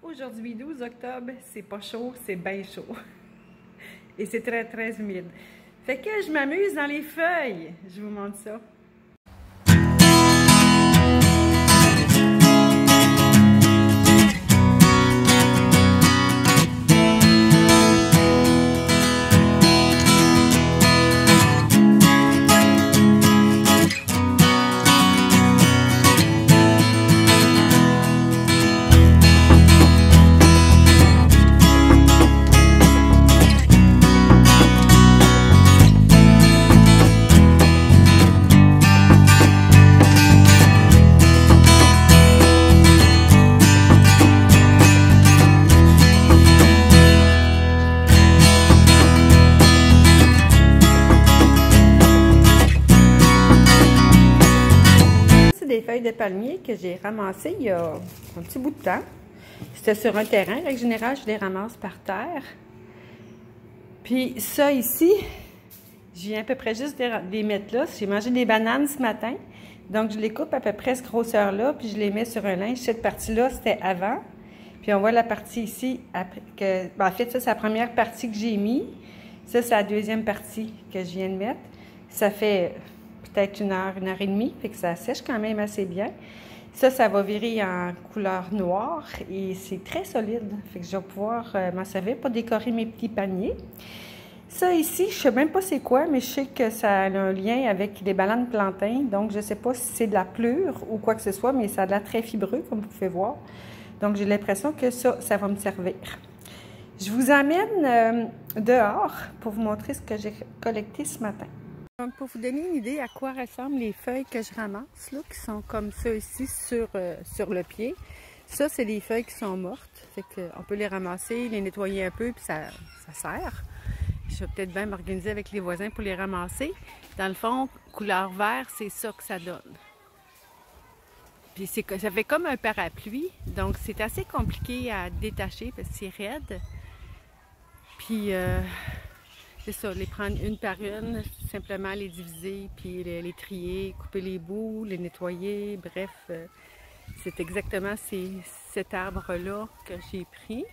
Aujourd'hui, 12 octobre, c'est pas chaud, c'est bien chaud. Et c'est très, très humide. Fait que je m'amuse dans les feuilles. Je vous montre ça. Des feuilles de palmier que j'ai ramassées il y a un petit bout de temps. C'était sur un terrain. En général, je les ramasse par terre. Puis ça ici, je viens à peu près juste de les mettre là. J'ai mangé des bananes ce matin. Donc, je les coupe à peu près cette grosseur-là, puis je les mets sur un linge. Cette partie-là, c'était avant. Puis on voit la partie ici, après que, ben, en fait, ça, c'est la première partie que j'ai mis. Ça, c'est la deuxième partie que je viens de mettre. Ça fait peut-être une heure et demie, fait que ça sèche quand même assez bien. Ça va virer en couleur noire et c'est très solide. Fait que je vais pouvoir m'en servir pour décorer mes petits paniers. Ça ici, je sais même pas c'est quoi, mais je sais que ça a un lien avec les bananes plantains. Donc, je sais pas si c'est de la pleure ou quoi que ce soit, mais ça a l'air très fibreux, comme vous pouvez voir. Donc, j'ai l'impression que ça va me servir. Je vous amène dehors pour vous montrer ce que j'ai collecté ce matin. Donc, pour vous donner une idée à quoi ressemblent les feuilles que je ramasse, là, qui sont comme ça ici sur le pied. Ça, c'est les feuilles qui sont mortes. Fait qu'on peut les ramasser, les nettoyer un peu, puis ça sert. Je vais peut-être bien m'organiser avec les voisins pour les ramasser. Dans le fond, couleur vert, c'est ça que ça donne. Puis ça fait comme un parapluie, donc c'est assez compliqué à détacher parce que c'est raide. Puis c'est ça, les prendre une par une, simplement les diviser, puis les trier, couper les bouts, les nettoyer, bref. C'est exactement cet arbre-là que j'ai pris.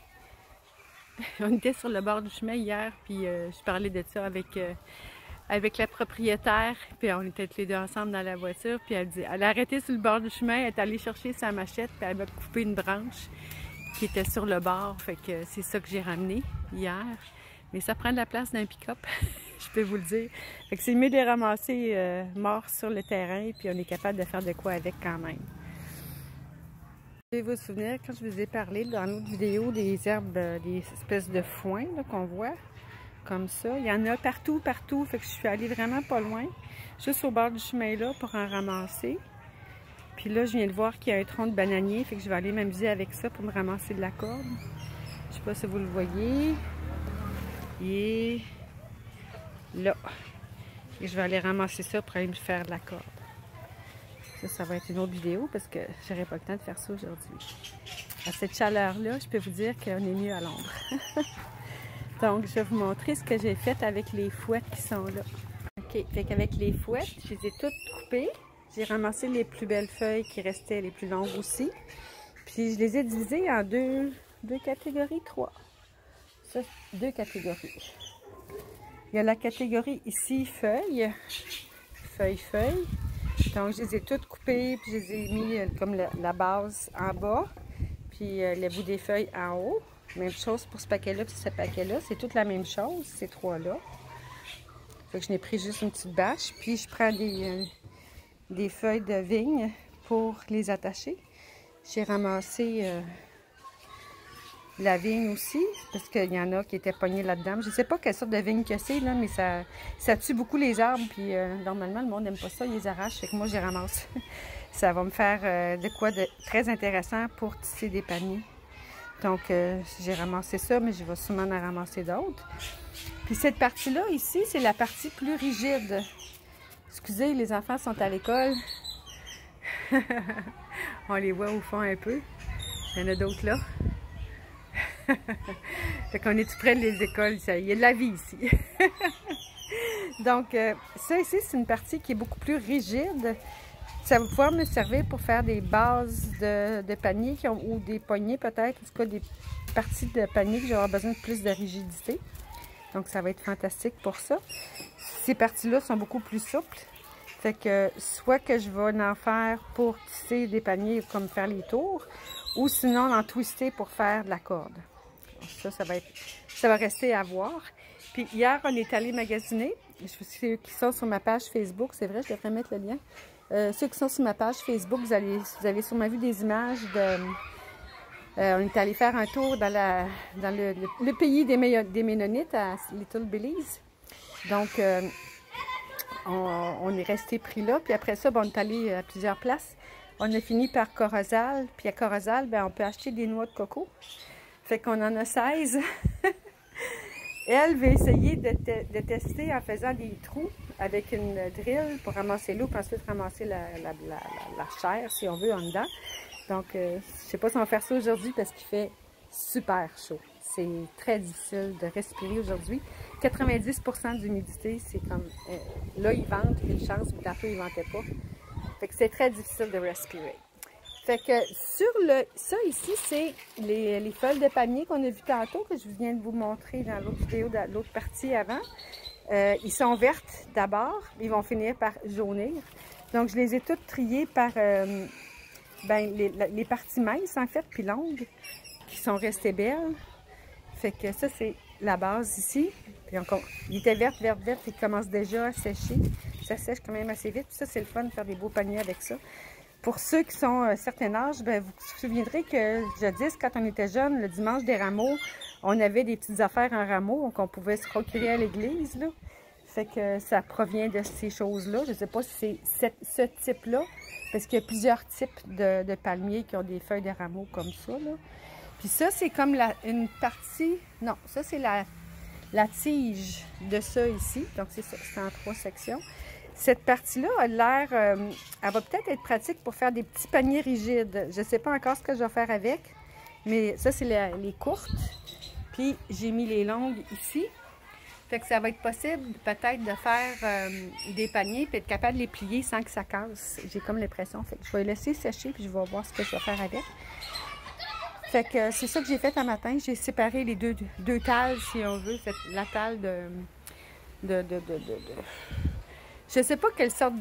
On était sur le bord du chemin hier, puis je parlais de ça avec la propriétaire, puis on était tous les deux ensemble dans la voiture, puis elle a arrêté sur le bord du chemin, elle est allée chercher sa machette, puis elle m'a coupé une branche qui était sur le bord, fait que c'est ça que j'ai ramené hier. Mais ça prend de la place d'un pick-up, je peux vous le dire. Fait que c'est mieux de les ramasser morts sur le terrain, puis on est capable de faire de quoi avec quand même. Vous devez vous souvenir, quand je vous ai parlé dans l'autre vidéo des herbes, des espèces de foin qu'on voit, comme ça. Il y en a partout, partout, fait que je suis allée vraiment pas loin, juste au bord du chemin là pour en ramasser. Puis là, je viens de voir qu'il y a un tronc de bananier, fait que je vais aller m'amuser avec ça pour me ramasser de la corde. Je sais pas si vous le voyez. Et là, et je vais aller ramasser ça pour aller me faire de la corde. Ça va être une autre vidéo parce que j'aurai pas le temps de faire ça aujourd'hui. À cette chaleur-là, je peux vous dire qu'on est mieux à l'ombre. Donc, je vais vous montrer ce que j'ai fait avec les fouettes qui sont là. OK, fait qu'avec les fouettes, je les ai toutes coupées. J'ai ramassé les plus belles feuilles qui restaient, les plus longues aussi. Puis, je les ai divisées en deux catégories, trois. Ça, deux catégories. Il y a la catégorie ici, feuilles. Feuilles. Donc, je les ai toutes coupées, puis je les ai mis comme la base en bas, puis le bout des feuilles en haut. Même chose pour ce paquet-là, puis ce paquet-là. C'est toute la même chose, ces trois-là. Fait que je n'ai pris juste une petite bâche, puis je prends des feuilles de vigne pour les attacher. J'ai ramassé la vigne aussi, parce qu'il y en a qui étaient pognés là-dedans. Je ne sais pas quelle sorte de vigne que c'est, là, mais ça tue beaucoup les arbres, puis normalement, le monde n'aime pas ça, ils les arrachent, fait que moi, je les ramasse. Ça va me faire de quoi de très intéressant pour tisser des paniers. Donc, j'ai ramassé ça, mais je vais sûrement en ramasser d'autres. Puis cette partie-là, ici, c'est la partie plus rigide. Excusez, les enfants sont à l'école. On les voit au fond un peu. Il y en a d'autres là. Fait qu'on est tout près des écoles, il y a de la vie ici. Donc, ça ici, c'est une partie qui est beaucoup plus rigide. ça va pouvoir me servir pour faire des bases de panier ou des poignées peut-être, en tout cas des parties de panier que j'aurai besoin de plus de rigidité. Donc ça va être fantastique pour ça. Ces parties-là sont beaucoup plus souples. Fait que soit que je vais en faire pour tisser des paniers comme faire les tours, ou sinon en twister pour faire de la corde. Ça va rester à voir. Puis hier, on est allé magasiner. Ceux qui sont sur ma page Facebook, c'est vrai, je devrais mettre le lien. Ceux qui sont sur ma page Facebook, vous avez sûrement vu des images de... on est allé faire un tour dans le pays des Ménonites, à Little Belize. Donc, on est resté pris là. Puis après ça, on est allé à plusieurs places. On a fini par Corozal. Puis à Corozal, ben, on peut acheter des noix de coco. Fait qu'on en a 16. Elle va essayer de tester en faisant des trous avec une drill pour ramasser l'eau, puis ensuite ramasser la chair, si on veut, en dedans. Donc, je ne sais pas si on va faire ça aujourd'hui parce qu'il fait super chaud. C'est très difficile de respirer aujourd'hui. 90% d'humidité, c'est comme... là, il vente, une chance, mais tantôt, il ne ventait pas. Fait que c'est très difficile de respirer. Fait que ça ici, c'est les feuilles de palmier qu'on a vu tantôt, que je viens de vous montrer dans l'autre vidéo, dans l'autre partie avant. Ils sont vertes d'abord, ils vont finir par jaunir. Donc, je les ai toutes triées par les parties minces, en fait, puis longues, qui sont restées belles. Fait que ça, c'est la base ici. Puis encore, il était verte, il commence déjà à sécher. Ça sèche quand même assez vite. Puis ça, c'est le fun de faire des beaux paniers avec ça. Pour ceux qui sont à un certain âge, ben, vous vous souviendrez que jadis, quand on était jeune, le dimanche des rameaux, on avait des petites affaires en rameaux qu'on pouvait se procurer à l'église, là. Fait que ça provient de ces choses-là. Je ne sais pas si c'est ce type-là, parce qu'il y a plusieurs types de palmiers qui ont des feuilles de rameaux comme ça, là. Puis ça, c'est comme une partie... Non, ça, c'est la tige de ça ici. Donc, c'est ça, c'est en 3 sections. Cette partie-là a l'air... elle va peut-être être pratique pour faire des petits paniers rigides. Je ne sais pas encore ce que je vais faire avec, mais ça, c'est les courtes. Puis, j'ai mis les longues ici. Fait que ça va être possible peut-être de faire des paniers puis être capable de les plier sans que ça casse. J'ai comme l'impression. Fait que je vais les laisser sécher puis je vais voir ce que je vais faire avec. Fait que c'est ça que j'ai fait un matin. J'ai séparé les deux talles, si on veut. Fait la talle je sais pas quelle sorte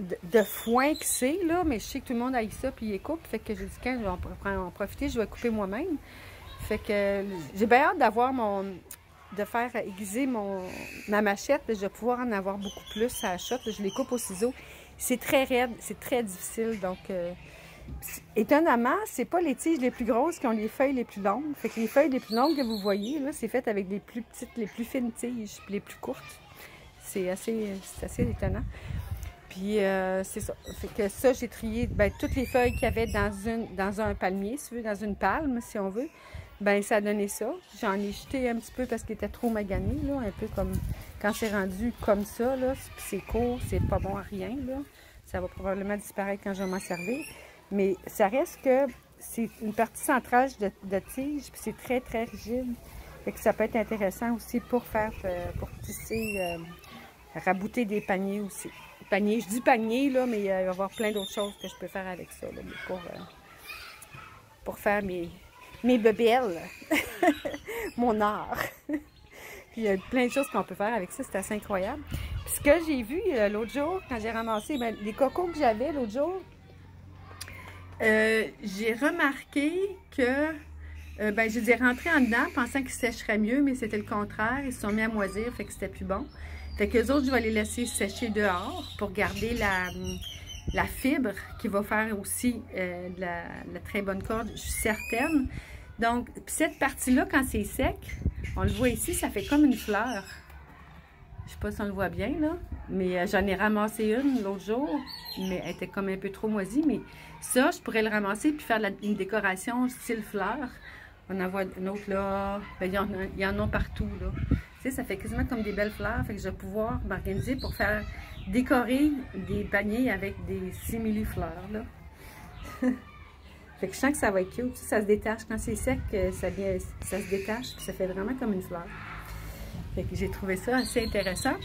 de foin que c'est, là, mais je sais que tout le monde aille ça puis il coupe. Fait que j'ai dit, quand je vais en profiter, je vais couper moi-même. Fait que j'ai bien hâte d'avoir de faire aiguiser ma machette. Je vais pouvoir en avoir beaucoup plus à la shot. Je les coupe au ciseau. C'est très raide, c'est très difficile. Donc, étonnamment, c'est pas les tiges les plus grosses qui ont les feuilles les plus longues. Fait que les feuilles les plus longues que vous voyez, là, c'est fait avec les plus petites, les plus fines tiges, puis les plus courtes. C'est assez étonnant. Puis, c'est ça. Fait que ça, j'ai trié toutes les feuilles qu'il y avait dans un palmier, si vous voulez, dans une palme, si on veut. Ben ça a donné ça. J'en ai jeté un petit peu parce qu'il était trop magané, là, un peu comme quand c'est rendu comme ça, là, puis c'est court, c'est pas bon à rien, là. Ça va probablement disparaître quand je vais m'en servir. Mais ça reste que c'est une partie centrale de tige, puis c'est très, très rigide. Fait que ça peut être intéressant aussi pour tisser, rabouter des paniers aussi. Panier, je dis panier, là, mais il va y avoir plein d'autres choses que je peux faire avec ça, là, mais pour faire mes bebelles, mon art. Puis il y a plein de choses qu'on peut faire avec ça, c'est assez incroyable. Puis ce que j'ai vu l'autre jour, quand j'ai ramassé les cocos que j'avais l'autre jour, j'ai remarqué que, je les ai rentrés en dedans pensant qu'ils sécheraient mieux, mais c'était le contraire. Ils se sont mis à moisir, fait que c'était plus bon. Fait qu'eux autres, je vais les laisser sécher dehors pour garder la fibre qui va faire aussi de la très bonne corde, je suis certaine. Donc, cette partie-là, quand c'est sec, on le voit ici, ça fait comme une fleur. Je sais pas si on le voit bien, là, mais j'en ai ramassé une l'autre jour, mais elle était comme un peu trop moisie. Mais ça, je pourrais le ramasser puis faire une décoration style fleur. On en voit une autre là, il y en a partout, là. Tu sais, ça fait quasiment comme des belles fleurs, fait que je vais pouvoir m'organiser pour faire décorer des paniers avec des simili-fleurs, là. Fait que je sens que ça va être cute. Ça se détache. Quand c'est sec, ça se détache, puis ça fait vraiment comme une fleur. Fait que j'ai trouvé ça assez intéressant.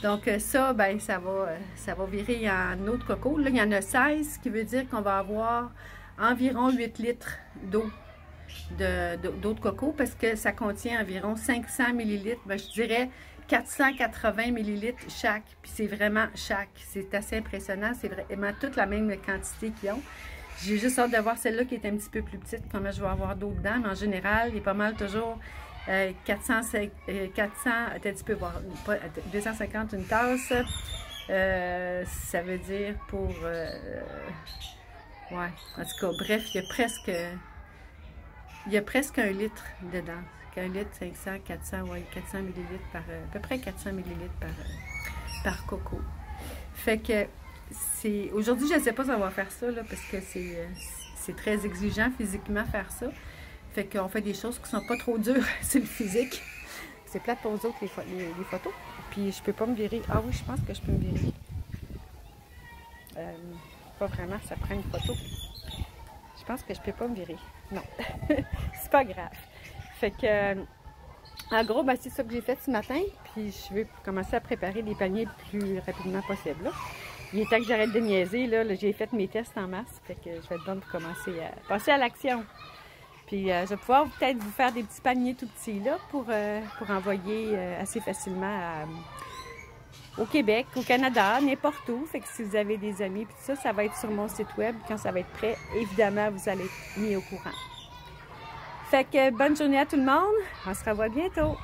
Donc ça, ben ça va virer en eau de coco. Là, il y en a 16, ce qui veut dire qu'on va avoir environ 8 litres d'eau d'eau de coco parce que ça contient environ 500 ml. Ben, je dirais 480 ml chaque. Puis c'est vraiment chaque. C'est assez impressionnant. C'est vraiment toute la même quantité qu'ils ont. J'ai juste hâte de voir celle-là qui est un petit peu plus petite, comment je vais avoir d'eau dedans. Mais en général, il est pas mal toujours 400 tu peux voir, 250 une tasse. Ça veut dire pour... ouais, en tout cas, bref, il y a presque 1 litre dedans. 1 litre, 500, 400, ouais, 400 ml par... à peu près 400 ml par coco. Fait que c'est... Aujourd'hui, je ne sais pas si on va faire ça, là, parce que c'est très exigeant physiquement faire ça. Fait qu'on fait des choses qui sont pas trop dures sur le physique. C'est plate pour vous autres, les photos. Puis je peux pas me virer. Ah oui, je pense que je peux me virer. Pas vraiment, ça prend une photo. Je pense que je peux pas me virer. Non, c'est pas grave. Fait que, en gros, ben, c'est ça que j'ai fait ce matin. Puis je vais commencer à préparer les paniers le plus rapidement possible. Là. Il est temps que j'arrête de niaiser. Là, j'ai fait mes tests en masse. Fait que je vais être bonne pour commencer à passer à l'action. Puis je vais pouvoir peut-être vous faire des petits paniers tout petits là pour envoyer assez facilement au Québec, au Canada, n'importe où. Fait que si vous avez des amis, puis tout ça, ça va être sur mon site web. Quand ça va être prêt, évidemment, vous allez être mis au courant. Fait que bonne journée à tout le monde. On se revoit bientôt.